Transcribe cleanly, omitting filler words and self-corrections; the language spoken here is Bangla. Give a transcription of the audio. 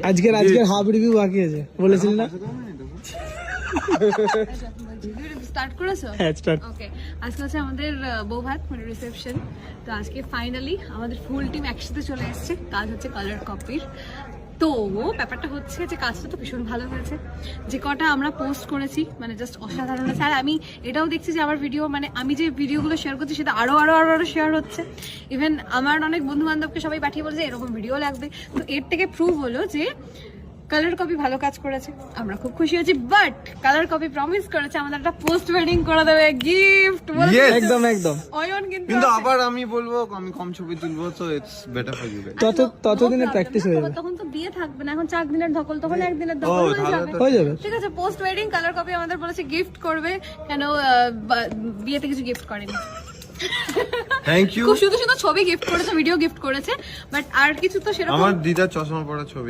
আজকের হাফ রিভিউ বাকি আছে বলেছিলি না? স্টার্ট করেছো? হ্যাঁ স্টার্ট। ওকে, আজকে হচ্ছে আমাদের বৌভাত মানে রিসেপশন। তো আজকে ফাইনালি আমাদের ফুল টিম একসাথে চলে এসেছে। কাজ হচ্ছে কালার কপির। তো ব্যাপারটা হচ্ছে যে কাজটা তো ভীষণ ভালো হয়েছে। যে কটা আমরা পোস্ট করেছি মানে জাস্ট অসাধারণ হয়েছে। আর আমি এটাও দেখছি যে আমার ভিডিও মানে আমি যে ভিডিওগুলো শেয়ার করছি সেটা আরো শেয়ার হচ্ছে। ইভেন আমার অনেক বন্ধু বান্ধবকে সবাই পাঠিয়ে বলছে এরকম ভিডিও লাগবে। তো এর থেকে প্রুভ হলো যে কালার কপি ভালো কাজ করেছে, আমরা খুব খুশি হয়েছি। বাট কালার কপি প্রমিস করেছে আমাদের একটা পোস্ট ওয়েডিং করে দেবে, গিফট একদম একদম। অয়ন কিন্তু আবার আমি বলবো আমি কম ছবি তুলবো, তো it's better for you guys. ততদিনে প্র্যাকটিস হয়ে যাবে। তখন তো বিয়ে থাকবে না, এখন 4 দিনের ধকল, তখন একদিনের ধকল হয়ে যাবে। ঠিক আছে, পোস্ট ওয়েডিং কালার কপি আমাদের বলেছে গিফট করবে। কেন বিয়েতে কিছু গিফট করেনি, থ্যাংক ইউ। শুধু ছবি গিফট করেছে, ভিডিও গিফট করেছে, বাট আর কিছু তো সেরকম। আমার দিদার চশমা পরা ছবি